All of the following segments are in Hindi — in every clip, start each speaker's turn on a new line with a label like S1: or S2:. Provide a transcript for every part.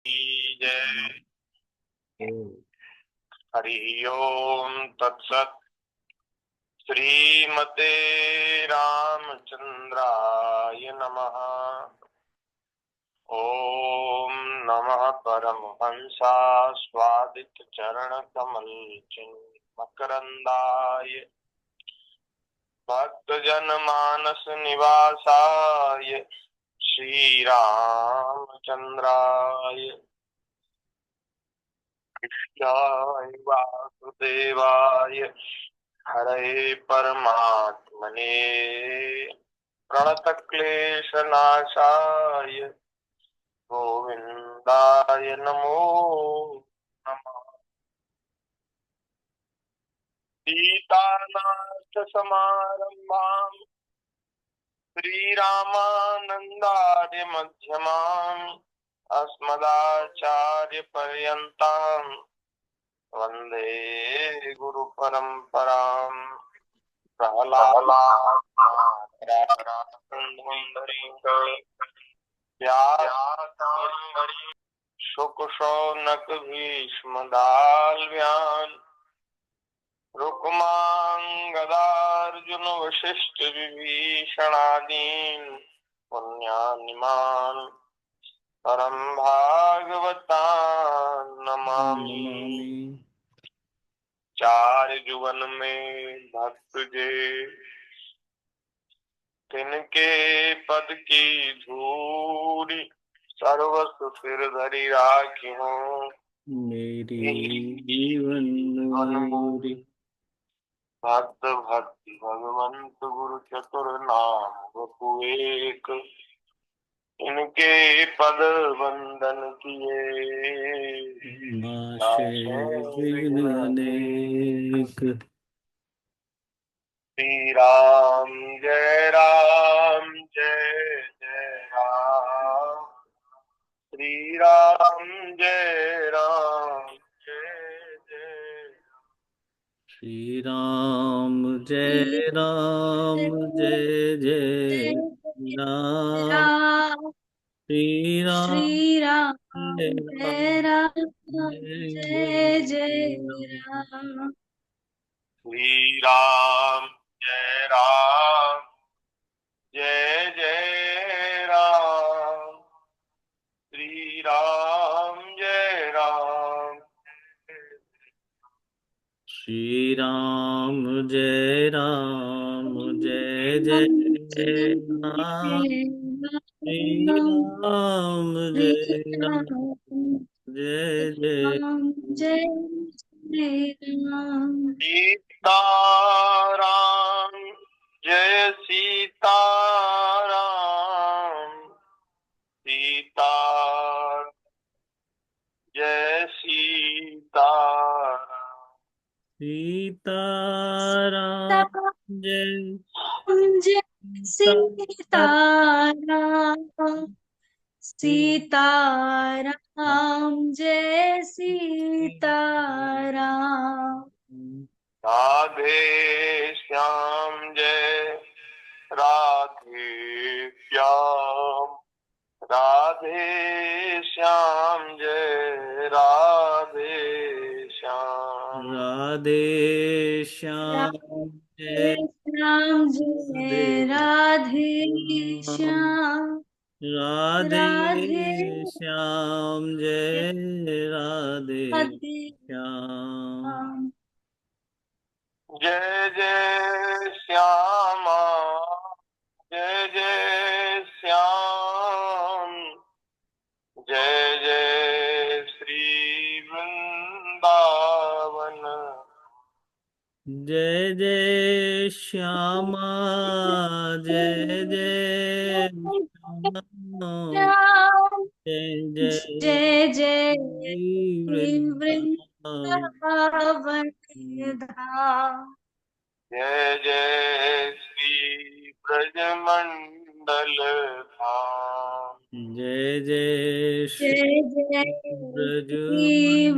S1: जय। हरि ओम तत्सत। श्रीमते रामचंद्राय नमः। ओम नमः परमहंसा स्वादित चरण कमल मकरंदाय भक्त जन मानस निवासाय श्री रामचंद्राय कृष्णाय वासुदेवाय हरे परमात्मने प्रणतक्लेशनाशाय गोविंदाय नमो नमः। सीतानाथसमारम्भाम् श्रीरामानन्दार्य मध्यमाम् अस्मदाचार्यपर्यन्ताम् वन्दे गुरुपरम्पराम्। प्रहलाद शुक शौनक भीष्म दाल्व्यान् रुक्मांगदार्जुन वशिष्ठ विभीषणादीन् पुण्यानिमान् परम भागवतान् नमामि। चार जुगन में भक्त जे तिनके पद की धूरी सर्वस्व सिर धरि राखी हूँ
S2: मेरी जीवन मूरी।
S1: भक्त भक्ति भगवंत गुरु चतुर नाम बपु एक। इनके पद वंदन किए
S2: नाशे विघ्न अनेक।
S1: श्री राम जय राम जय जय राम। श्री राम जय राम जय जय।
S2: श्री राम जय राम जय जय राम। श्री राम जय राम जय जय राम।
S1: श्री राम जय राम जय जय राम। श्री राम जय राम।
S2: श्री राम जय राम जय जय राम। श्री राम जय राम जय जय
S3: जय राम।
S1: सीताराम जय सीताराम। सीता जय सीताराम।
S2: सीताराम जय
S3: जय सीताराम। सीताराम जय सीताराम।
S1: राधे श्याम जय राधे श्याम। राधे श्याम जय राधे श्याम।
S2: राधे श्याम जय
S3: राम जय राधे श्याम।
S2: राधे
S3: राधे
S2: श्याम जय राधे
S3: राधे
S2: श्याम।
S1: जय जय श्यामा जय जय श्याम। जय जय श्री वृंदावन।
S2: जय जय श्यामा जय जय श्यामा।
S3: राम।
S2: जय जय
S3: जय जय
S2: वृंदावन।
S3: वृंदावन धाम।
S1: जय जय श्री ब्रजमंडल धाम।
S2: जय जय श्री
S3: जय जय
S2: ब्रज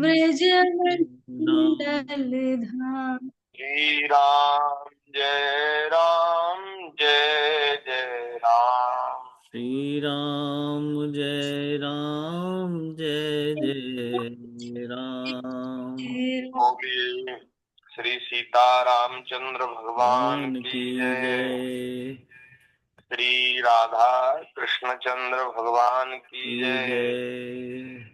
S3: ब्रजमंडल धाम।
S1: श्री राम जय राम जय जय राम।
S2: श्री राम जय राम जय जय राम।
S3: जय राम।
S1: बोलिए श्री सीतारामचंद्र भगवान
S2: भगवान
S1: की
S2: की
S1: जय।
S2: जय।
S1: श्री राधा कृष्णचंद्र भगवान की
S2: की
S1: जय।
S2: जय।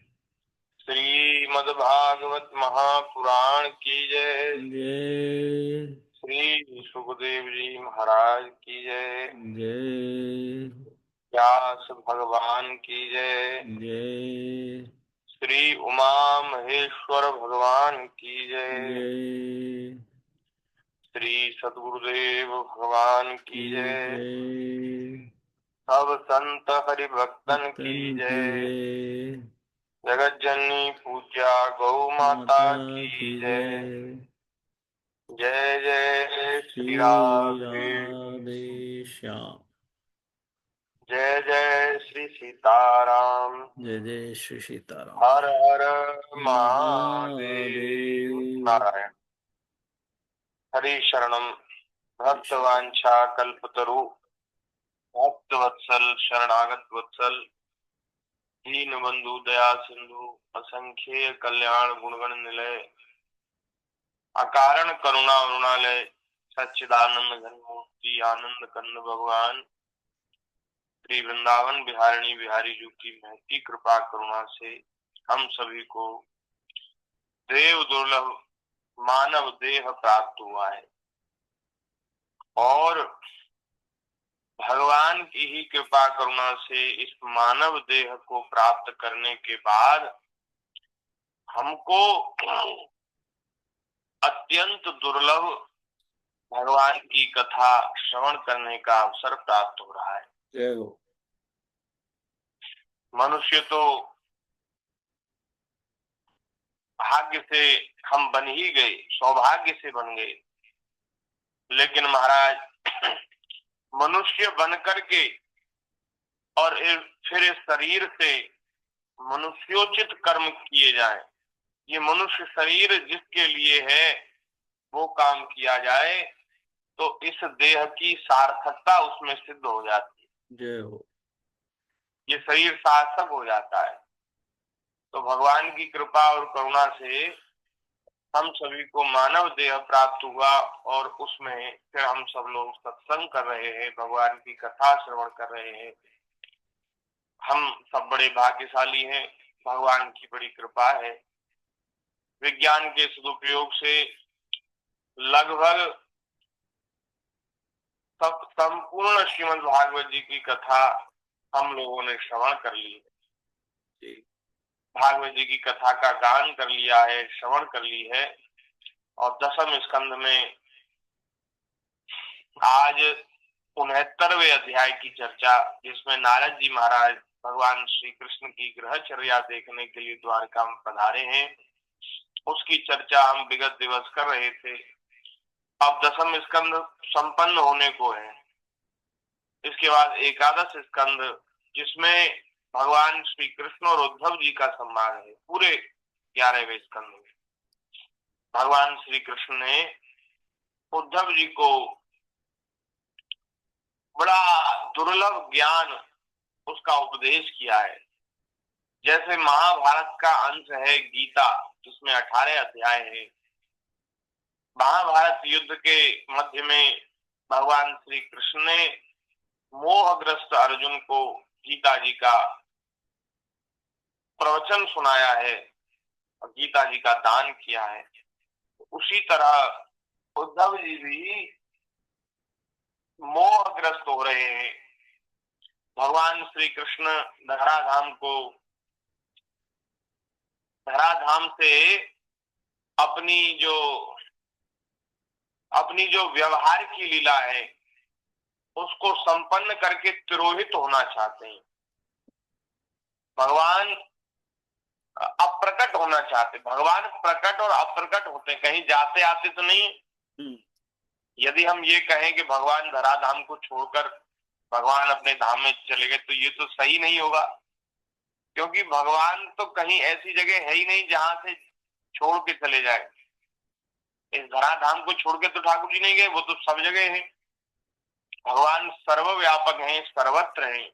S1: श्रीमद्भागवत महापुराण की जय।
S2: जय
S1: श्री सुखदेव जी महाराज की जय।
S2: जय
S1: व्यास भगवान की जय।
S2: जय
S1: श्री उमा महेश्वर भगवान की जय।
S2: जय
S1: श्री सद्गुरुदेव भगवान की
S2: की
S1: जय।
S2: जय।
S1: सब संत हरि भक्तन की
S2: भक्तन की
S1: जय।
S2: जय।
S1: जगत जननी पूज्या गौ माता
S2: माता
S1: की
S2: की
S1: जय।
S2: जय।
S1: जय जय श्री
S2: श्री
S1: राधे।
S2: राधे श्याम।
S1: जय जय श्री सीताराम।
S2: जय जय श्री सीताराम।
S1: हर हर महादेव।
S2: महादेव।
S1: नारायण। हरि शरणम भक्तवांछा कल्पतरु भक्त वत्सल शरणागत वत्सल दीन बंधु दया सिंधु असंख्य कल्याण गुणगण निलय अकारण करुणा अरुणालय सच्चिदानंद घन मूर्ति आनंद कंद भगवान श्री वृंदावन बिहारिणी बिहारी जी की महती कृपा करुणा से हम सभी को देव दुर्लभ मानव देह प्राप्त हुआ है और भगवान की ही कृपा करुणा से इस मानव देह को प्राप्त करने के बाद हमको अत्यंत दुर्लभ भगवान की कथा श्रवण करने का अवसर प्राप्त हो रहा है।
S2: जय हो।
S1: मनुष्य तो भाग्य से हम बन ही गए, सौभाग्य से बन गए, लेकिन महाराज मनुष्य बन करके और फिर इस शरीर से मनुष्योचित कर्म किए जाएं, ये मनुष्य शरीर जिसके लिए है वो काम किया जाए तो इस देह की सार्थकता उसमें सिद्ध हो जाती है।
S2: जय हो।
S1: ये शरीर सार्थक हो जाता है। तो भगवान की कृपा और करुणा से हम सभी को मानव देह प्राप्त हुआ और उसमें फिर हम सब लोग सत्संग कर रहे हैं, भगवान की कथा श्रवण कर रहे हैं। हम सब बड़े भाग्यशाली हैं, भगवान की बड़ी कृपा है। विज्ञान के सदुपयोग से लगभग सब संपूर्ण श्रीमद् भागवत जी की कथा हम लोगों ने श्रवण कर ली है। भागवत जी की कथा का गान कर लिया है, श्रवण कर ली है और दशम स्कंध में आज 69वें अध्याय की चर्चा, जिसमें नारद जी महाराज भगवान श्री कृष्ण की गृहचर्या देखने के लिए द्वारका में पधारे हैं, उसकी चर्चा हम विगत दिवस कर रहे थे। अब दशम स्कंध संपन्न होने को है। इसके बाद एकादश स्कंध, जिसमें भगवान श्री कृष्ण और उद्धव जी का संवाद है। पूरे 11वें स्कंध में भगवान श्री कृष्ण ने उद्धव जी को बड़ा दुर्लभ ज्ञान उसका उपदेश किया है। जैसे महाभारत का अंश है गीता, जिसमें 18 अध्याय है। महाभारत युद्ध के मध्य में भगवान श्री कृष्ण ने मोहग्रस्त अर्जुन को गीता जी का प्रवचन सुनाया है और गीता जी का दान किया है। उसी तरह उद्धव जी भी मोहग्रस्त हो रहे हैं। भगवान श्री कृष्ण धराधाम से अपनी जो व्यवहार की लीला है उसको संपन्न करके तिरोहित होना चाहते हैं। भगवान अप्रकट होना चाहते। भगवान प्रकट और अप्रकट होते, कहीं जाते आते तो नहीं। यदि हम ये कहें कि भगवान धराधाम को छोड़कर भगवान अपने धाम में चले गए तो ये तो सही नहीं होगा, क्योंकि भगवान तो कहीं ऐसी जगह है ही नहीं जहां से छोड़ के चले जाए। इस धराधाम को छोड़ के तो ठाकुर जी नहीं गए, वो तो सब जगह है। भगवान सर्वव्यापक हैं, सर्वत्र हैं।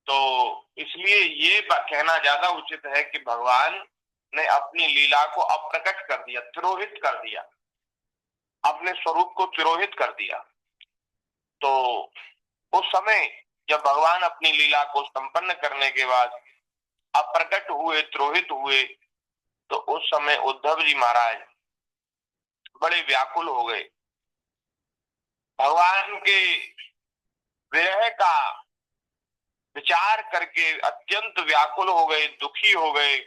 S1: तो इसलिए ये कहना ज्यादा उचित है कि भगवान ने अपनी लीला को अप्रकट कर दिया, तिरोहित कर दिया, अपने स्वरूप को तिरोहित कर दिया। तो उस समय जब भगवान अपनी लीला को संपन्न करने के बाद अप्रकट हुए, तिरोहित हुए, तो उस समय उद्धव जी महाराज बड़े व्याकुल हो गए। भगवान के विरह का विचार करके अत्यंत व्याकुल हो गए, दुखी हो गए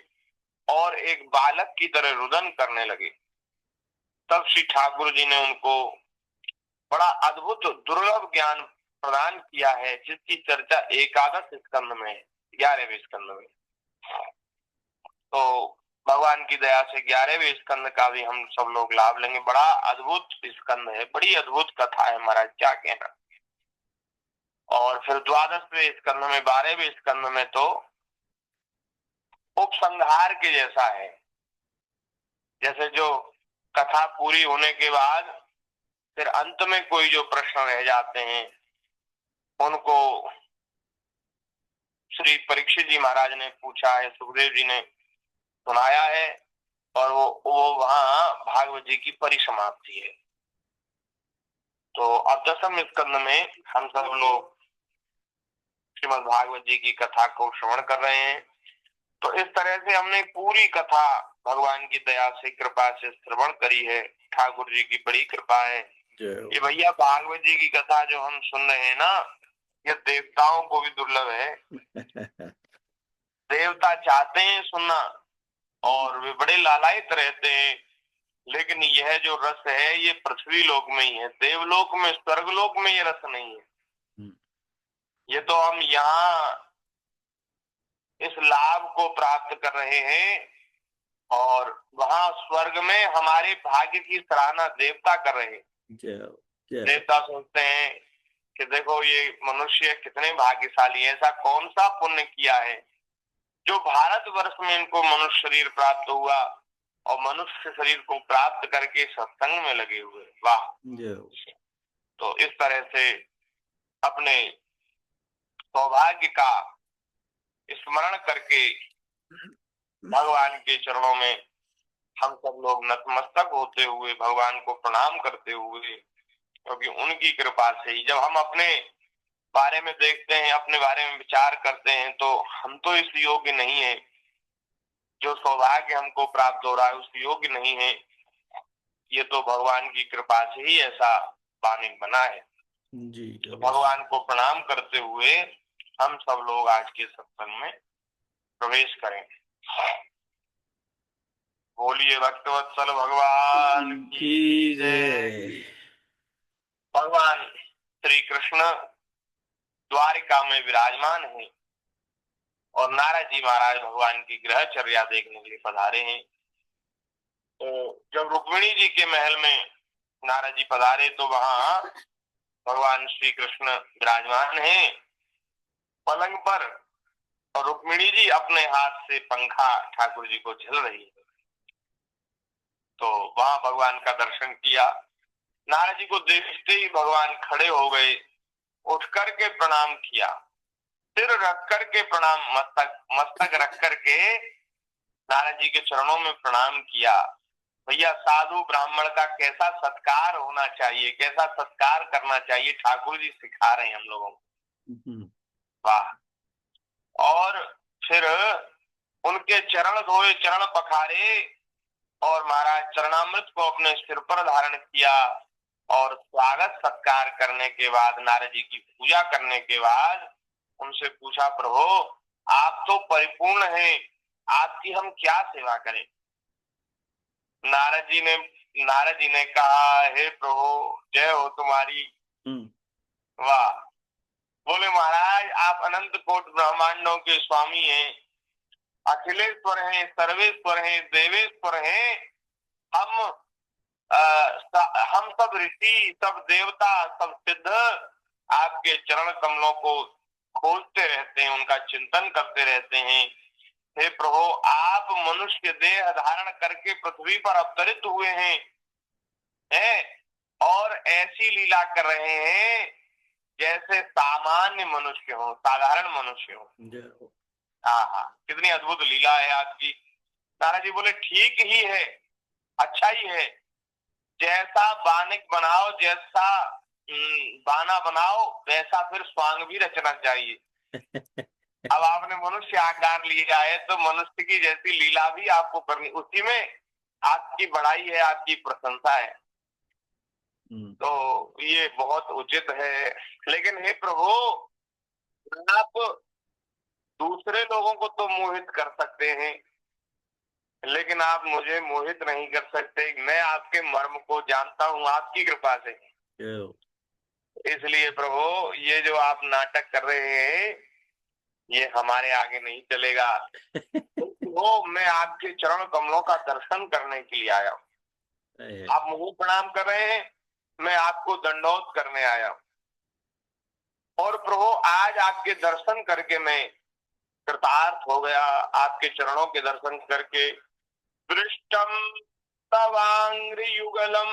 S1: और एक बालक की तरह रुदन करने लगे। तब श्री ठाकुर जी ने उनको बड़ा अद्भुत दुर्लभ ज्ञान प्रदान किया है, जिसकी चर्चा एकादश स्कंद में, 11वें स्कंद में। तो भगवान की दया से 11वें स्कंद का भी हम सब लोग लाभ लेंगे। बड़ा अद्भुत स्कंद है, बड़ी अद्भुत कथा है महाराज, क्या कहना। और फिर 12वें स्कंद में, 12वें स्कंद में तो उपसंहार के जैसा है। जैसे जो कथा पूरी होने के बाद फिर अंत में कोई जो प्रश्न रह जाते हैं उनको श्री परीक्षित जी महाराज ने पूछा है, सुखदेव जी ने सुनाया है, और वो वहां भागवत जी की परिसमाप्ति है। तो अब 10वें स्कंद में हम सब लोग श्रीमद् भागवत जी की कथा को श्रवण कर रहे हैं। तो इस तरह से हमने पूरी कथा भगवान की दया से, कृपा से श्रवण करी है। ठाकुर जी की बड़ी कृपा है। ये भैया भागवत जी की कथा जो हम सुन रहे हैं ना, ये देवताओं को भी दुर्लभ है। देवता चाहते हैं सुनना और वे बड़े लालायित रहते हैं, लेकिन यह जो रस है ये पृथ्वी लोक में ही है, देवलोक में, स्वर्गलोक में ये रस नहीं है। ये तो हम यहाँ इस लाभ को प्राप्त कर रहे हैं और वहां स्वर्ग में हमारे भाग्य की सराहना देवता कर रहे हैं। देवता सोचते हैं कि देखो ये मनुष्य कितने भाग्यशाली है, ऐसा कौन सा पुण्य किया है जो भारतवर्ष में इनको मनुष्य शरीर प्राप्त हुआ और मनुष्य शरीर को प्राप्त करके सत्संग में लगे हुए। वाह। तो इस तरह से अपने सौभाग्य का स्मरण करके भगवान के चरणों में हम सब लोग नतमस्तक होते हुए, भगवान को प्रणाम करते हुए, क्योंकि उनकी कृपा से ही जब हम अपने बारे में देखते हैं, अपने बारे में विचार करते हैं, तो हम तो इस योग्य नहीं है। जो सौभाग्य हमको प्राप्त हो रहा है उस योग्य नहीं है। ये तो भगवान की कृपा से ही ऐसा बानिक बना है जी। तो भगवान को प्रणाम करते हुए हम सब लोग आज के सत्संग में प्रवेश करें। बोलिए भक्तवत्सल भगवान की जय। भगवान श्री कृष्ण द्वारिका में विराजमान है और नारद जी महाराज भगवान की ग्रहचर्या देखने के लिए पधारे हैं। तो जब रुक्मिणी जी के महल में नारद जी पधारे तो वहां भगवान श्री कृष्ण विराजमान हैं पलंग पर, और रुक्मिणी जी अपने हाथ से पंखा ठाकुर जी को झल रही है। तो वहां भगवान का दर्शन किया। नारद जी को देखते ही भगवान खड़े हो गए, उठ करके प्रणाम किया, सिर रख करके प्रणाम, मस्तक रख करके नारद जी के चरणों में प्रणाम किया। भैया साधु ब्राह्मण का कैसा सत्कार होना चाहिए, कैसा सत्कार करना चाहिए, ठाकुर जी सिखा रहे हैं हम लोगों को। वाह। और फिर उनके चरण धोए, चरण पखारे और महाराज चरणामृत को अपने सिर पर धारण किया और स्वागत सत्कार करने के बाद, नारद जी की पूजा करने के बाद उनसे पूछा, प्रभु आप तो परिपूर्ण हैं, आपकी हम क्या सेवा करें। नारद जी ने कहा, हे प्रभु जय हो तुम्हारी। वाह। बोले महाराज आप अनंत कोट ब्रह्मांडों के स्वामी हैं, अखिलेश्वर हैं, सर्वेश्वर हैं, देवेश्वर हैं। हम सब ऋषि, सब देवता, सब सिद्ध आपके चरण कमलों को खोजते रहते हैं, उनका चिंतन करते रहते हैं। हे प्रभु आप मनुष्य देह धारण करके पृथ्वी पर अवतरित हुए हैं और ऐसी लीला कर रहे हैं जैसे सामान्य मनुष्य हो, साधारण मनुष्य हो।
S2: जय हो।
S1: हाँ हाँ, कितनी अद्भुत लीला है आपकी। नारद जी बोले ठीक ही है, अच्छा ही है, जैसा बानिक बनाओ, जैसा बाना बनाओ, वैसा फिर स्वांग भी रचना चाहिए। अब आपने मनुष्य आकार लिया है तो मनुष्य की जैसी लीला भी आपको करनी, उसी में आपकी बड़ाई है, आपकी प्रशंसा है। तो ये बहुत उचित है। लेकिन हे प्रभु, आप दूसरे लोगों को तो मोहित कर सकते हैं, लेकिन आप मुझे मोहित नहीं कर सकते। मैं आपके मर्म को जानता हूँ आपकी कृपा से। इसलिए प्रभु, ये जो आप नाटक कर रहे हैं ये हमारे आगे नहीं चलेगा। वो मैं आपके चरण कमलों का दर्शन करने के लिए आया हूँ। आप मुझे प्रणाम कर रहे हैं, मैं आपको दंडोत करने आया हूँ। और प्रभु, आज आपके दर्शन करके मैं कृतार्थ हो गया। आपके चरणों के दर्शन करके दृष्टम तवांग्रि युगलम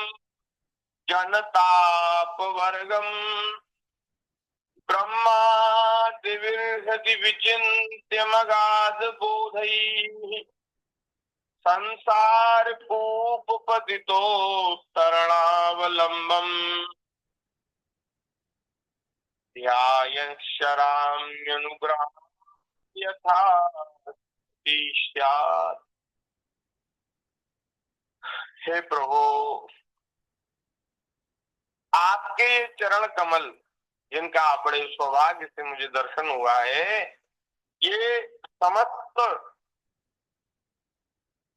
S1: जनताप वर्गम ब्रह्मादिविर्हति विचिन्त्य मगाध बोधैः संसार कूपपतितो तरणावलंबम ध्यायन् शराम्यनुग्रह यथा स्यात्। हे प्रभु, आपके चरण कमल जिनका बड़े सौभाग्य से मुझे दर्शन हुआ है, ये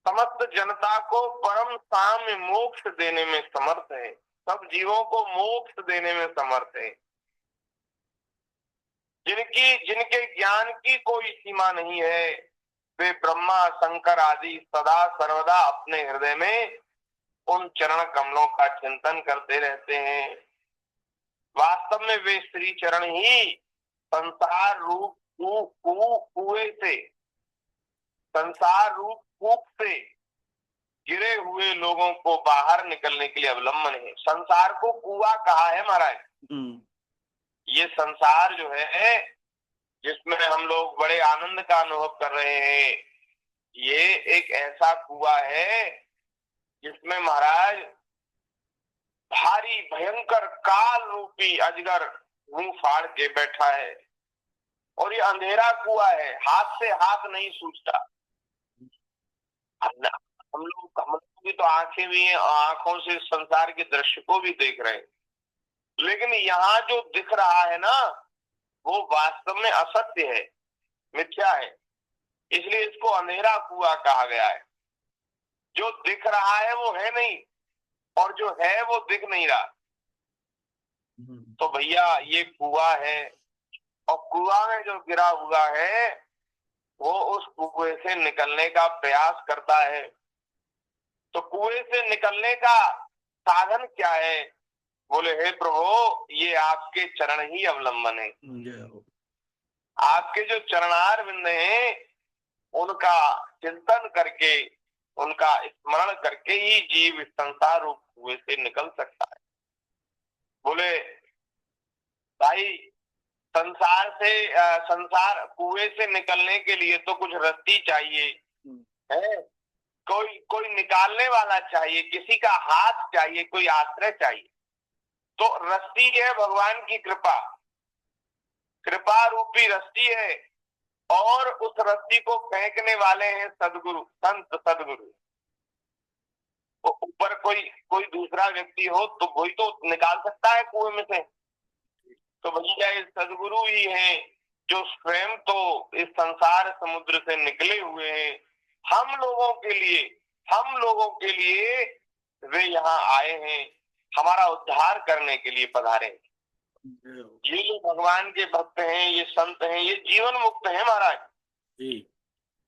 S1: समस्त जनता को परम साम्य मोक्ष देने में समर्थ है, सब जीवों को मोक्ष देने में समर्थ है। जिनके ज्ञान की कोई सीमा नहीं है, वे ब्रह्मा शंकर आदि सदा सर्वदा अपने हृदय में उन चरण कमलों का चिंतन करते रहते हैं। वास्तव में वे श्री चरण ही संसार रूप संसार रूप कूप से गिरे हुए लोगों को बाहर निकलने के लिए अवलंबन है। संसार को कुआं कहा है महाराज। ये संसार जो है जिसमें हम लोग बड़े आनंद का अनुभव कर रहे हैं, ये एक ऐसा कुआं है जिसमें महाराज भारी भयंकर काल रूपी अजगर मुंह फाड़ के बैठा है। और ये अंधेरा कुआं है, हाथ से हाथ नहीं सूझता। हम लोग की तो आंखें भी हैं, आंखों से संसार के दृश्य को भी देख रहे हैं, लेकिन यहाँ जो दिख रहा है ना, वो वास्तव में असत्य है, मिथ्या है। इसलिए इसको अंधेरा कुआं कहा गया है। जो दिख रहा है वो है नहीं, और जो है वो दिख नहीं रहा। तो भैया ये कुआं है, और कुआं में जो गिरा हुआ है वो उस कुएं से निकलने का प्रयास करता है। तो कुएं से निकलने का साधन क्या है? बोले हे प्रभु, ये आपके चरण ही अवलंबन है। आपके जो चरणार बिंद हैं उनका चिंतन करके, उनका स्मरण करके ही जीव संसार रूप कुएं से निकल सकता है। बोले भाई, संसार कुएं से निकलने के लिए तो कुछ रस्सी चाहिए है, कोई निकालने वाला चाहिए, किसी का हाथ चाहिए, कोई आश्रय चाहिए। तो रस्सी है भगवान की कृपा, कृपा रूपी रस्सी है, और उस रस्सी को फेंकने वाले हैं सदगुरु, संत सदगुरु। तो ऊपर कोई दूसरा व्यक्ति हो तो वही तो निकाल सकता है कुएं में से। तो भैया ये सदगुरु ही हैं जो स्वयं तो इस संसार समुद्र से निकले हुए हैं। हम लोगों के लिए वे यहाँ आए हैं, हमारा उद्धार करने के लिए पधारे। ये जो भगवान के भक्त हैं, ये संत हैं, ये जीवन मुक्त हैं महाराज।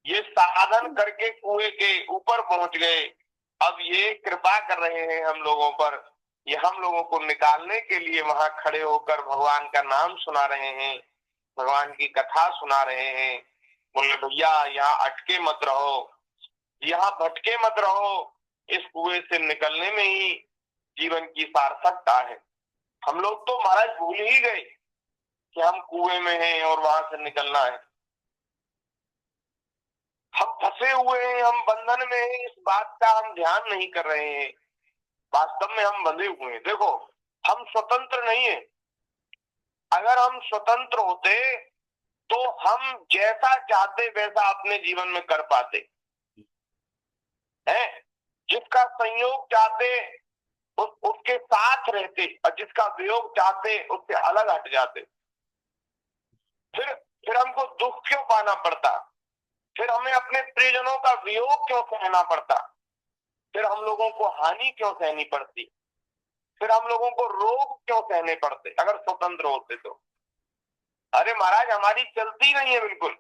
S1: ये साधन करके कुएं के ऊपर पहुंच गए। अब ये कृपा कर रहे हैं हम लोगों पर, ये हम लोगों को निकालने के लिए वहां खड़े होकर भगवान का नाम सुना रहे हैं, भगवान की कथा सुना रहे हैं। बोले भैया यहाँ अटके मत रहो, यहाँ भटके मत रहो, इस कुएं से निकलने में ही जीवन की सार्थकता है। हम लोग तो महाराज भूल ही गए कि हम कुएं में हैं और वहां से निकलना है। हम फंसे हुए हैं, हम बंधन में हैं, इस बात का हम ध्यान नहीं कर रहे हैं। वास्तव में हम बंधे हुए हैं। देखो, हम स्वतंत्र नहीं है। अगर हम स्वतंत्र होते तो हम जैसा चाहते वैसा अपने जीवन में कर पाते हैं। जिसका संयोग चाहते उसके साथ रहते और जिसका वियोग चाहते उससे अलग हट जाते। फिर हमको दुख क्यों पाना पड़ता? फिर हमें अपने प्रियजनों का वियोग क्यों सहना पड़ता? फिर हम लोगों को हानि क्यों सहनी पड़ती? फिर हम लोगों को रोग क्यों सहने पड़ते अगर स्वतंत्र होते तो? अरे महाराज, हमारी चलती नहीं है बिल्कुल।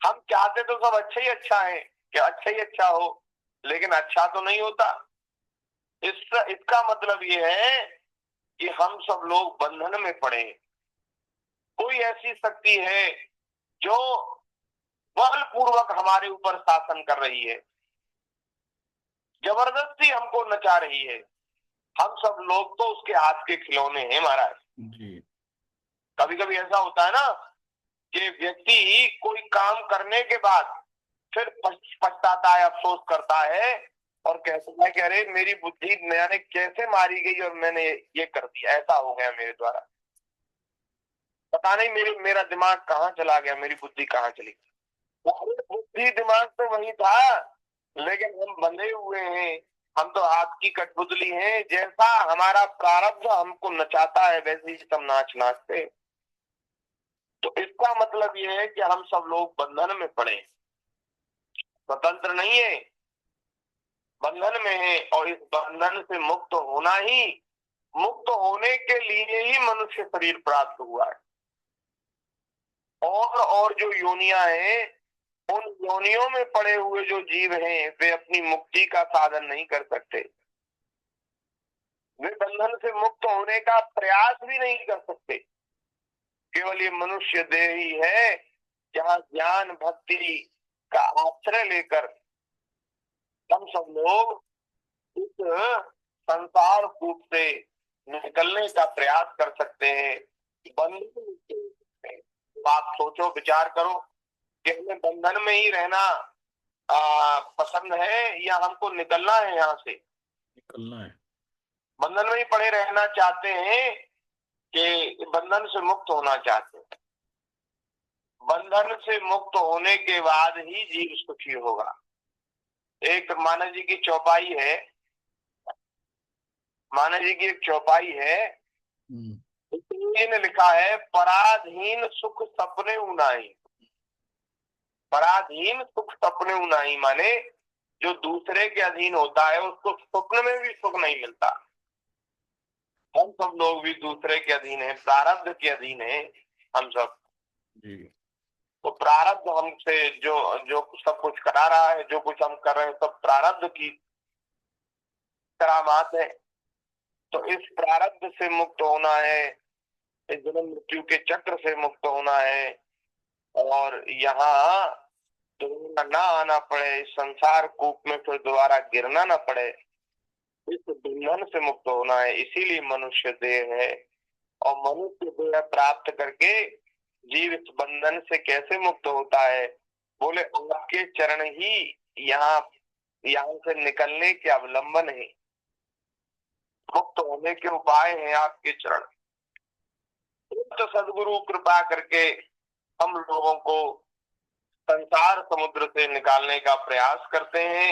S1: हम चाहते तो सब अच्छा ही अच्छा है कि अच्छा ही अच्छा हो, लेकिन अच्छा तो नहीं होता। इसका मतलब ये है कि हम सब लोग बंधन में पड़े हैं। कोई ऐसी शक्ति है जो बलपूर्वक हमारे ऊपर शासन कर रही है, जबरदस्ती हमको नचा रही है। हम सब लोग तो उसके हाथ के खिलौने हैं महाराज
S2: जी।
S1: कभी कभी ऐसा होता है ना कि व्यक्ति कोई काम करने के बाद फिर पछताता है, अफसोस करता है और कहता है कि अरे मेरी बुद्धि मैंने कैसे मारी गई और मैंने ये कर दिया, ऐसा हो गया मेरे द्वारा, पता नहीं मेरा दिमाग कहाँ चला गया, मेरी बुद्धि कहाँ चली गई। बुद्धि दिमाग तो वही था, लेकिन हम बंधे हुए हैं। हम तो हाथ की कठपुतली हैं। जैसा हमारा प्रारब्ध हमको नचाता है वैसे ही सब नाचते। तो इसका मतलब ये है कि हम सब लोग बंधन में पड़े, स्वतंत्र नहीं है, बंधन में है। और इस बंधन से मुक्त होने के लिए ही मनुष्य शरीर प्राप्त हुआ है। और जो योनियां हैं, उन योनियों में पड़े हुए जो जीव हैं वे अपनी मुक्ति का साधन नहीं कर सकते। वे बंधन से मुक्त होने का प्रयास भी नहीं कर सकते। केवल ये मनुष्य देह ही है जहाँ ज्ञान भक्ति का आश्रय लेकर हम सब लोग इस संसार कूप से निकलने का प्रयास कर सकते हैं। बंधन से आप सोचो, विचार करो कि हमें बंधन में ही रहना पसंद है या हमको निकलना है यहाँ से?
S2: निकलना है।
S1: बंधन में ही पड़े रहना चाहते हैं कि बंधन से मुक्त होना चाहते हैं? बंधन से मुक्त होने के बाद ही जीव सुखी होगा। एक मानव जी की चौपाई है, मानव जी की एक चौपाई है, ने लिखा है पराधीन सुख सपने उनाई। पराधीन सुख सपने उनाई माने जो दूसरे के अधीन होता है उसको स्वप्न में भी सुख नहीं मिलता। हम सब लोग भी दूसरे के अधीन हैं, प्रारब्ध के अधीन हैं हम सब
S2: जी।
S1: तो प्रारब्ध हमसे जो जो सब कुछ करा रहा है, जो कुछ हम कर रहे हैं सब प्रारब्ध की करामात है। तो इस प्रारब्ध से मुक्त होना है, इस जन्म मृत्यु के चक्र से मुक्त होना है और यहाँ दोबारा ना आना पड़े, संसार कूप में फिर दोबारा गिरना ना पड़े, इस बंधन से मुक्त होना है। इसीलिए मनुष्य देह है। और मनुष्य देह प्राप्त करके जीव इस बंधन से कैसे मुक्त होता है? बोले आपके चरण ही यहाँ से निकलने के अवलंबन है, मुक्त होने के उपाय हैं आपके चरण। तो सदगुरु कृपा करके हम लोगों को संसार समुद्र से निकालने का प्रयास करते हैं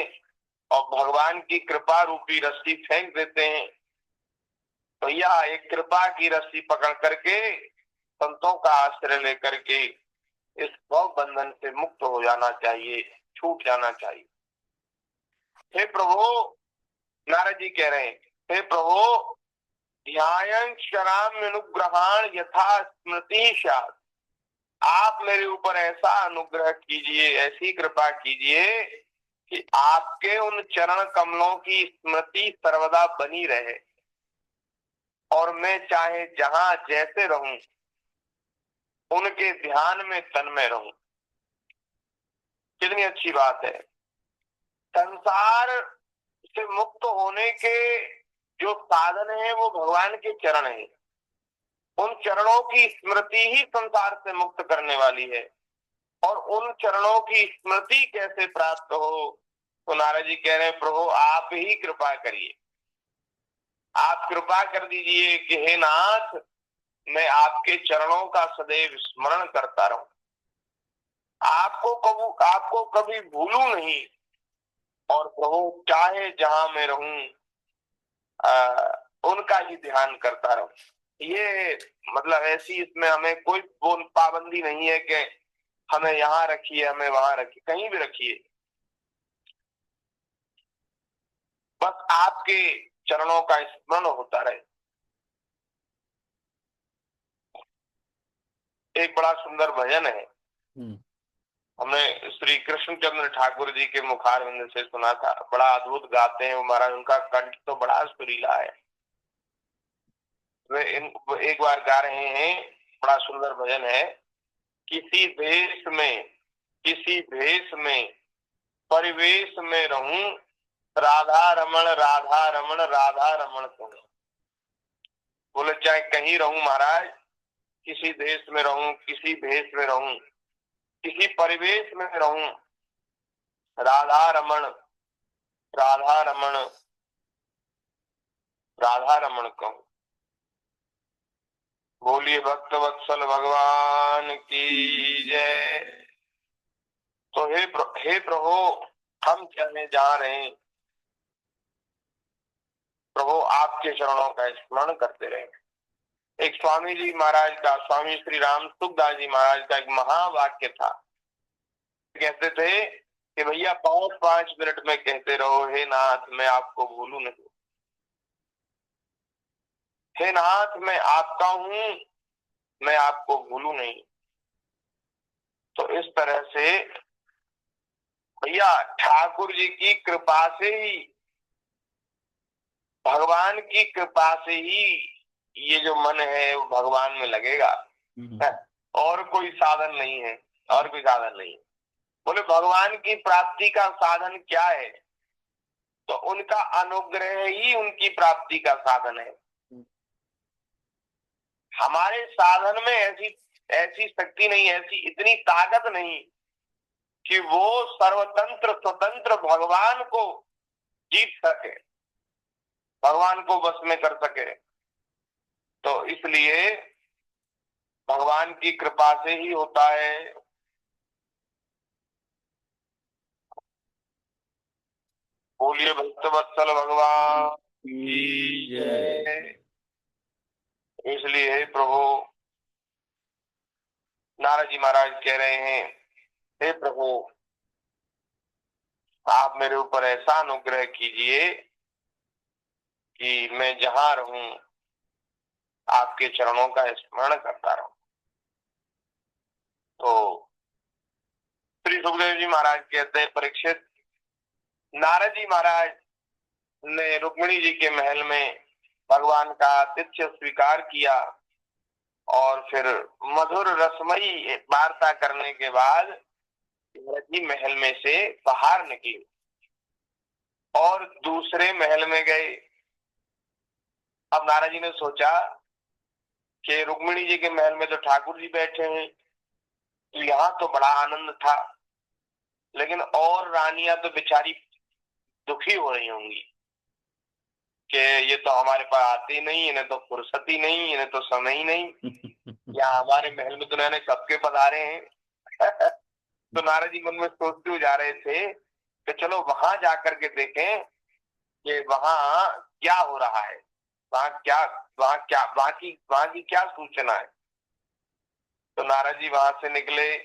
S1: और भगवान की कृपा रूपी रस्सी फेंक देते हैं। तो यह एक कृपा की रस्सी पकड़ करके संतों का आश्रय लेकर के इस भव बंधन से मुक्त हो जाना चाहिए, छूट जाना चाहिए। हे प्रभु, नारद जी कह रहे हैं, हे प्रभु ध्यान शराम अनुग्रहान यथा स्मृति शाद। आप मेरे ऊपर ऐसा अनुग्रह कीजिए, ऐसी कृपा कीजिए कि आपके उन चरण कमलों की स्मृति सर्वदा बनी रहे और मैं चाहे जहां जैसे रहूं उनके ध्यान में तन्मय रहूं। कितनी अच्छी बात है। संसार से मुक्त होने के जो साधन है वो भगवान के चरण है। उन चरणों की स्मृति ही संसार से मुक्त करने वाली है। और उन चरणों की स्मृति कैसे प्राप्त हो, तो नारद जी कह रहे हैं प्रभु आप ही कृपा करिए, आप कृपा कर दीजिए कि हे नाथ मैं आपके चरणों का सदैव स्मरण करता रहूं, आपको कभी भूलूं नहीं, और प्रभु चाहे जहां मैं रहूं उनका ही ध्यान करता रहूं। ये मतलब ऐसी इसमें हमें कोई पाबंदी नहीं है कि हमें यहाँ रखिए हमें वहां रखिए, कहीं भी रखिए, बस आपके चरणों का स्मरण होता रहे। एक बड़ा सुंदर भजन है, हमने श्री कृष्णचंद्र ठाकुर जी के मुखारविंद से सुना था, बड़ा अद्भुत गाते हैं वो महाराज, उनका कंठ तो बड़ा सुरीला है। वे एक बार गा रहे हैं, बड़ा सुंदर भजन है। किसी भेष में परिवेश में रहूं, राधा रमण राधा रमण राधा रमण कहूं। बोले चाहे कहीं रहूं महाराज, किसी देश में रहूं, किसी भेष में रहूं, किसी परिवेश में रहूं, राधा रमण राधा रमण राधा रमण कहूं। बोलिए भक्त वत्सल भगवान की जय। तो हे प्रभु हम चाहे जहाँ रहें, प्रभु आपके चरणों का स्मरण करते रहे। एक स्वामी जी महाराज का, स्वामी श्री राम सुखदास जी महाराज का एक महावाक्य था, कहते थे कि भैया 5-5 मिनट में कहते रहो हे नाथ मैं आपको भूलूं नहीं, हे नाथ मैं आपका हूं मैं आपको भूलूं नहीं। तो इस तरह से भैया ठाकुर जी की कृपा से ही, भगवान की कृपा से ही ये जो मन है वो भगवान में लगेगा, और कोई साधन नहीं है, और कोई साधन नहीं है। बोले भगवान की प्राप्ति का साधन क्या है, तो उनका अनुग्रह ही उनकी प्राप्ति का साधन है। हमारे साधन में ऐसी शक्ति नहीं, ऐसी इतनी ताकत नहीं कि वो सर्वतंत्र स्वतंत्र भगवान को जीत सके, भगवान को बस में कर सके। तो इसलिए भगवान की कृपा से ही होता है। बोलिए भक्तवत्सल भगवान की जय। इसलिए प्रभु नारद जी महाराज कह रहे हैं हे प्रभु आप मेरे ऊपर ऐसा अनुग्रह कीजिए कि मैं जहां रहूं आपके चरणों का स्मरण करता रहूं। तो श्री सुखदेव जी महाराज कहते हैं परीक्षित, नारद जी महाराज ने रुक्मिणी जी के महल में भगवान का आतिथ्य स्वीकार किया, और फिर मधुर रसमयी वार्ता करने के बाद नारद जी महल में से बाहर निकले और दूसरे महल में गए। अब नारद जी ने सोचा कि रुक्मिणी जी के महल में तो ठाकुर जी बैठे हैं, तो यहाँ तो बड़ा आनंद था, लेकिन और रानियां तो बेचारी दुखी हो रही होंगी कि ये तो हमारे पास आते ही नहीं, इन्हें तो फुर्सत ही नहीं, इन्हें तो समय ही नहीं, या हमारे महल में तो इन्होंने सबके पधारे हैं। तो नारद जी मन में सोचते हुए जा रहे थे कि चलो वहां जाकर के देखें कि वहां क्या हो रहा है, वहां की क्या सूचना है। तो नारद जी वहां से निकले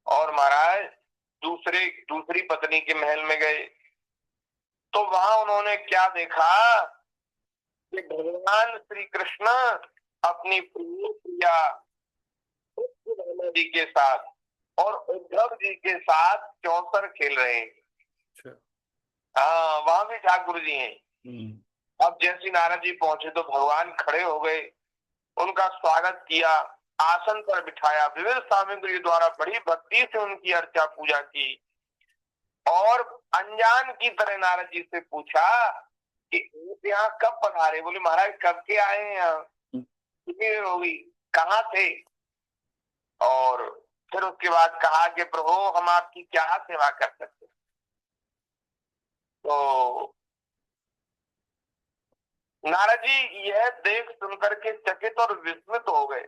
S1: और महाराज दूसरी पत्नी के महल में गए। तो वहां उन्होंने क्या देखा कि भगवान श्री कृष्ण अपनी प्रिया जी के साथ और उद्धव जी के साथ चौसर खेल रहे हैं। हाँ वहां भी ठाकुर जी हैं। अब जैसे नारद जी पहुंचे तो भगवान खड़े हो गए, उनका स्वागत किया, आसन पर बिठाया, विविध सामग्री द्वारा बड़ी भक्ति से उनकी अर्चा पूजा की, और अनजान की तरह नारद जी से पूछा कि यहाँ कब पधारे। बोले महाराज कब के आए हैं यहाँ, देर हो गई, कहाँ थे? और फिर उसके बाद कहा कि प्रभु हम आपकी क्या सेवा कर सकते? तो नारद जी यह देख सुनकर के चकित और विस्मित हो गए।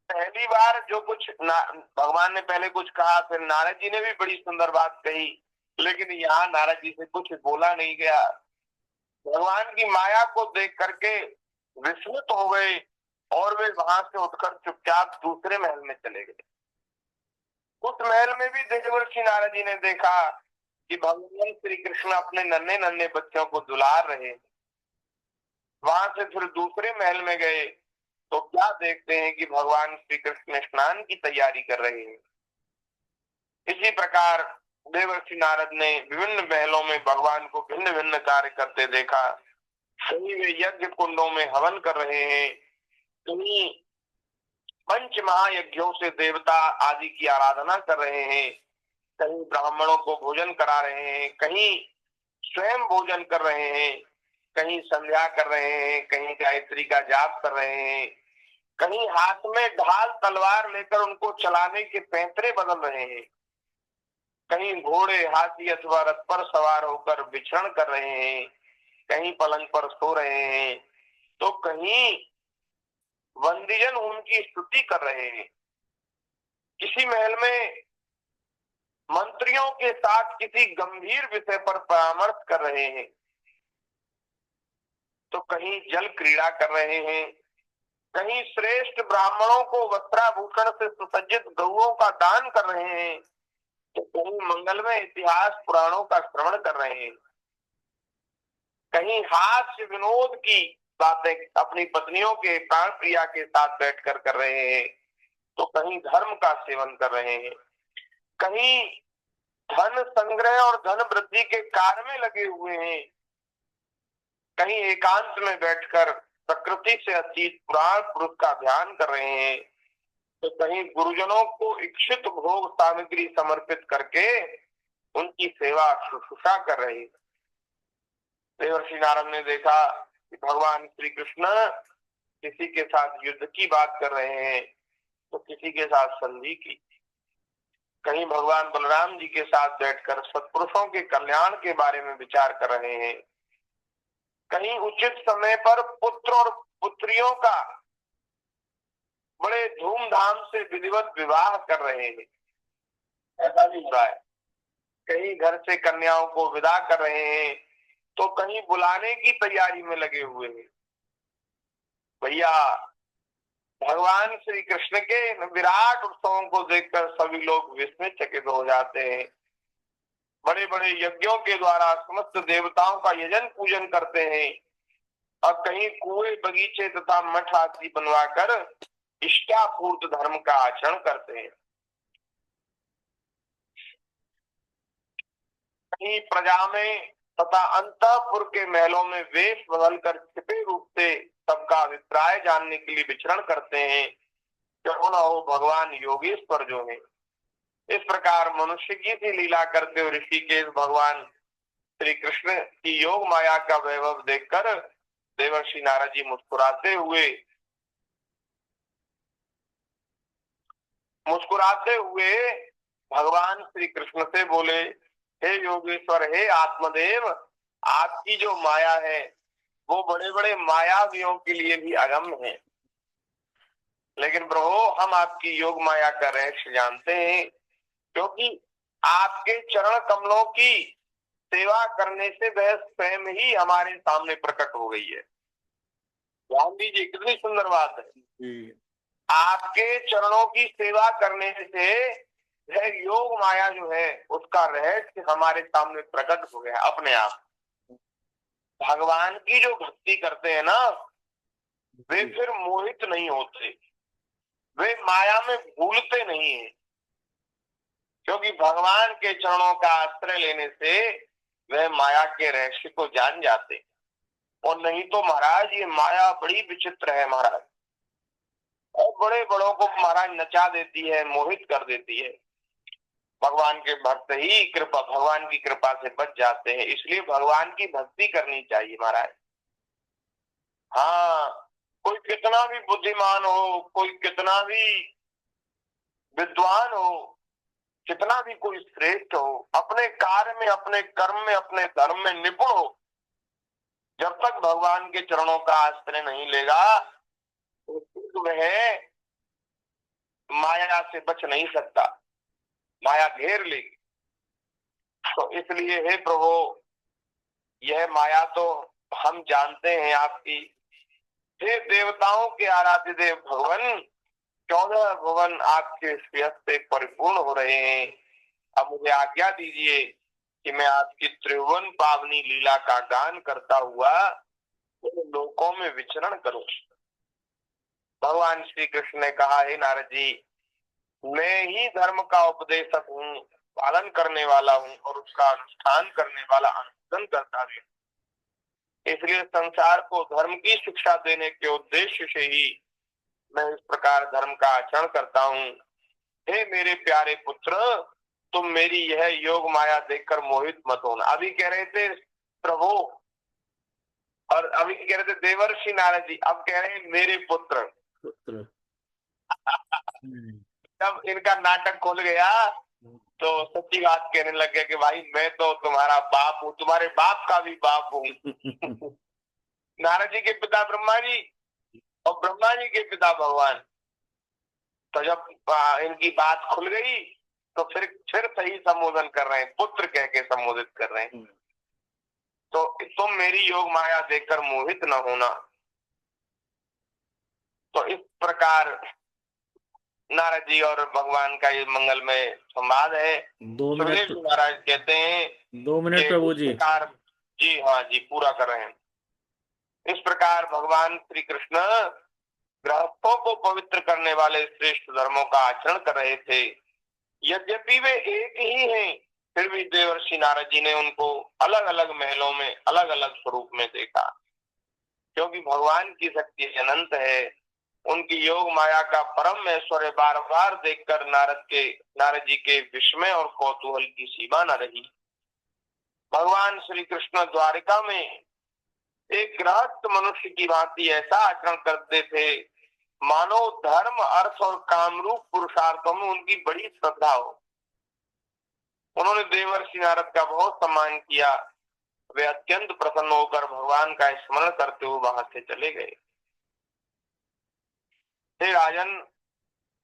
S1: पहली बार जो कुछ भगवान ने पहले कुछ कहा, फिर नारद जी ने भी बड़ी सुंदर बात कही, लेकिन यहाँ नारद जी से कुछ बोला नहीं गया। भगवान की माया को देख करके विस्मित हो गए और वे वहां से उठकर चुपचाप दूसरे महल में चले गए। उस महल में भी देवर्षि नारद जी ने देखा कि भगवान श्री कृष्ण अपने नन्हे नन्हे बच्चों को दुलार रहे। वहां से फिर दूसरे महल में गए तो क्या देखते हैं कि भगवान श्री कृष्ण स्नान की तैयारी कर रहे हैं। इसी प्रकार देवर्षि नारद ने विभिन्न महलों में भगवान को भिन्न भिन्न कार्य करते देखा। कहीं वे यज्ञ कुंडों में हवन कर रहे हैं, कहीं पंच महायज्ञों से देवता आदि की आराधना कर रहे हैं, कहीं ब्राह्मणों को भोजन करा रहे हैं, कहीं स्वयं भोजन कर रहे हैं, कहीं संध्या कर रहे हैं, कहीं गायत्री का जाप कर रहे हैं, कहीं हाथ में ढाल तलवार लेकर उनको चलाने के पैंतरे बदल रहे हैं, कहीं घोड़े हाथी अथवा रथ पर सवार होकर विचरण कर रहे हैं, कहीं पलंग पर सो रहे हैं, तो कहीं वंदीजन उनकी स्तुति कर रहे हैं। किसी महल में मंत्रियों के साथ किसी गंभीर विषय पर परामर्श कर रहे हैं, तो कहीं जल क्रीड़ा कर रहे हैं, कहीं श्रेष्ठ ब्राह्मणों को वस्त्राभूषण से सुसज्जित गौओं का दान कर रहे हैं, तो कहीं मंगलमय इतिहास पुराणों का श्रवण कर रहे हैं, कहीं हास्य विनोद की बातें अपनी पत्नियों के प्राण प्रिया के साथ बैठकर कर रहे हैं, तो कहीं धर्म का सेवन कर रहे हैं, कहीं धन संग्रह और धन वृद्धि के कार्य में लगे हुए हैं, कहीं एकांत में बैठकर प्रकृति से अतीत पुराण पुरुष का ध्यान कर रहे हैं, तो कहीं गुरुजनों को इच्छित भोग सामग्री समर्पित करके उनकी सेवा शुश्रूषा कर रहे हैं। देवर्षि नारद ने देखा कि भगवान श्री कृष्ण किसी के साथ युद्ध की बात कर रहे हैं, तो किसी के साथ संधि की, कहीं भगवान बलराम जी के साथ बैठकर सत्पुरुषों के कल्याण के बारे में विचार कर रहे हैं, कहीं उचित समय पर पुत्र और पुत्रियों का बड़े धूमधाम से विधिवत विवाह कर रहे हैं, ऐसा भी हो रहा है, कहीं घर से कन्याओं को विदा कर रहे हैं, तो कहीं बुलाने की तैयारी में लगे हुए हैं। भैया भगवान श्री कृष्ण के विराट उत्सवों को देखकर सभी लोग विस्मित चकित हो जाते हैं। बड़े बड़े यज्ञों के द्वारा समस्त देवताओं का यजन पूजन करते हैं और कहीं कुएं बगीचे तथा मठ आदि बनवाकर इष्टापूर्त धर्म का आचरण करते हैं। कहीं प्रजा में तथा अंतःपुर के महलों में वेश बदलकर छिपे रूप से सबका अभिप्राय जानने के लिए विचरण करते हैं। क्यों न हो भगवान योगेश्वर जो है। इस प्रकार मनुष्य की सी लीला करते हुए ऋषिकेश भगवान श्री कृष्ण की योग माया का वैभव देखकर देवर्षि नारद जी मुस्कुराते हुए भगवान श्री कृष्ण से बोले, हे योगेश्वर, हे आत्मदेव, आपकी जो माया है वो बड़े बड़े मायावियों के लिए भी अगम्य है, लेकिन प्रभु हम आपकी योग माया का रहस्य जानते हैं, क्योंकि आपके चरण कमलों की सेवा करने से वह स्वयं ही हमारे सामने प्रकट हो गई है। ध्यान दीजिए कितनी सुंदर बात है। आपके चरणों की सेवा करने से वह योग माया जो है उसका रहस्य हमारे सामने प्रकट हो गया अपने आप। भगवान की जो भक्ति करते हैं ना, वे फिर मोहित नहीं होते, वे माया में भूलते नहीं है, क्योंकि भगवान के चरणों का आश्रय लेने से वह माया के रहस्य को जान जाते। और नहीं तो महाराज ये माया बड़ी विचित्र है महाराज, और बड़े बड़ों को महाराज नचा देती है, मोहित कर देती है। भगवान के भक्त ही भगवान की कृपा से बच जाते हैं, इसलिए भगवान की भक्ति करनी चाहिए महाराज। हाँ, कोई कितना भी बुद्धिमान हो, कोई कितना भी विद्वान हो, कितना भी कोई श्रेष्ठ हो, अपने कार्य में, अपने कर्म में, अपने धर्म में निपुण हो, जब तक भगवान के चरणों का आश्रय नहीं लेगा तो वह माया से बच नहीं सकता, माया घेर लेगी। तो इसलिए हे प्रभु, यह माया तो हम जानते हैं आपकी। हे देवताओं के आराध्य देव भगवान, 14 भवन आपके स्नेह से परिपूर्ण हो रहे हैं। अब मुझे आज्ञा दीजिए कि मैं आपकी त्रिभुवन पावनी लीला का गान करता हुआ उन लोकों में विचरण करूं। भगवान श्री कृष्ण ने कहा, हे नारद जी, मैं ही धर्म का उपदेशक हूँ, पालन करने वाला हूँ और उसका अनुष्ठान करने वाला, अनुष्ठान करता भी। इसलिए संसार को धर्म की शिक्षा देने के उद्देश्य से ही मैं इस प्रकार धर्म का आचरण करता हूँ। हे मेरे प्यारे पुत्र, तुम मेरी यह योग माया देखकर मोहित मत होना। अभी कह रहे थे प्रभु, और अभी कह रहे थे देवर्षि नारद जी, अब कह रहे हैं मेरे पुत्र। जब इनका नाटक खुल गया तो सच्ची बात कहने लग गया कि भाई मैं तो तुम्हारा बाप हूँ, तुम्हारे बाप का भी बाप हूँ। नारद जी के पिता ब्रह्मा जी और ब्रह्मा जी के पिता भगवान। तो जब इनकी बात खुल गई तो फिर सही संबोधन कर रहे हैं, पुत्र कह के संबोधित कर रहे हैं। तो तुम मेरी योग माया देखकर मोहित न होना। तो इस प्रकार नारद जी और भगवान का ये मंगलमय संवाद है।
S2: 2 मिनट
S1: महाराज कहते हैं
S2: 2 मिनट प्रभु जी।
S1: जी हाँ जी, पूरा कर रहे हैं। इस प्रकार भगवान श्री कृष्ण गृहस्थों को पवित्र करने वाले श्रेष्ठ धर्मों का आचरण कर रहे थे। यद्यपि वे एक ही हैं, फिर भी देवर्षि नारद जी ने उनको अलग अलग महलों में अलग अलग स्वरूप में देखा, क्योंकि भगवान की शक्ति अनंत है। उनकी योग माया का परम ऐश्वर्य बार बार देखकर नारद जी के विस्मय और कौतूहल की सीमा न रही। भगवान श्री कृष्ण द्वारिका में एक गृहस्थ मनुष्य की भांति ऐसा आचरण करते थे मानो धर्म, अर्थ और कामरूप पुरुषार्थों में उनकी बड़ी श्रद्धा हो। उन्होंने देवर्षि नारद का बहुत सम्मान किया। वे अत्यंत प्रसन्न होकर भगवान का स्मरण करते हुए वहां से चले गए। हे राजन,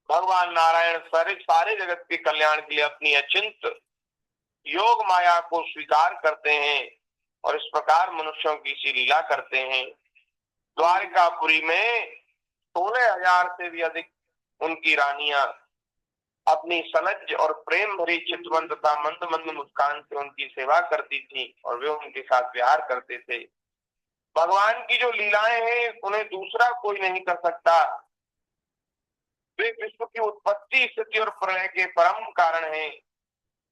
S1: भगवान नारायण सारे जगत के कल्याण के लिए अपनी अचिंत योग माया को स्वीकार करते हैं और इस प्रकार मनुष्यों की सी लीला करते हैं। द्वारिकापुरी में 16,000 से भी अधिक उनकी रानियां अपनी सलज्ज और प्रेम भरी चितवन तथा मंद मंद मुस्कान से उनकी सेवा करती थी और वे उनके साथ विहार करते थे। भगवान की जो लीलाएं हैं उन्हें दूसरा कोई नहीं कर सकता। वे विश्व की उत्पत्ति, स्थिति और प्रलय के परम कारण हैं।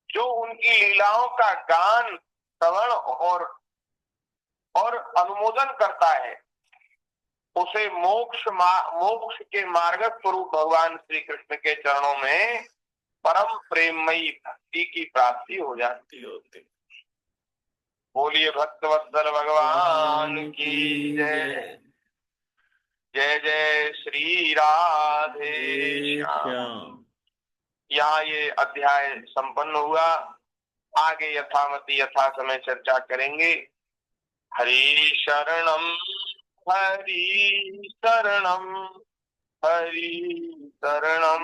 S1: जो उनकी लीलाओं का गान, श्रवण और अनुमोदन करता है उसे मोक्ष के मार्ग स्वरूप भगवान श्री कृष्ण के चरणों में परम प्रेममयी भक्ति की प्राप्ति हो जाती है। बोलिए भक्तवत्सल भगवान की जय। जय जय श्री राधे श्याम। यहाँ ये अध्याय संपन्न हुआ। आगे यथामति यथा समय चर्चा करेंगे। हरि शरणम हरि शरणम हरि शरणम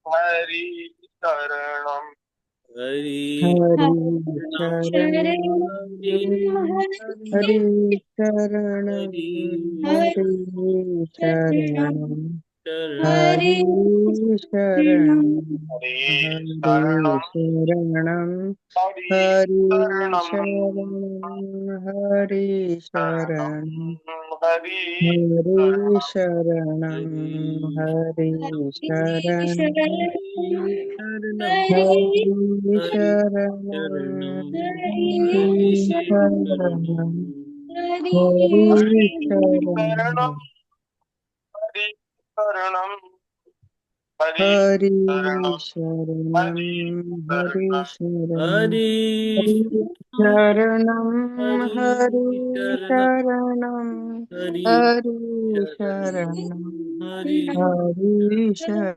S1: हरि शरणम
S2: हरि
S3: शरणं
S4: हरि शरण हरि शरण हरि शरण हरि शरणं हरि शरण हरि शरण हरि शरण हरि शरण हरि शरण हरि शरण हरि शरण
S1: हरि शरणम
S4: हरि
S1: शरणम
S4: शरणं
S1: हरि
S4: हरि
S1: शरणम
S4: शरणं
S2: हरि
S4: हरि शरणं
S2: हरि
S4: हरि
S2: शरणं
S4: शरणं
S2: हरि
S4: हरि
S2: शरणं
S4: शरणं
S2: हरि
S4: हरि शरणं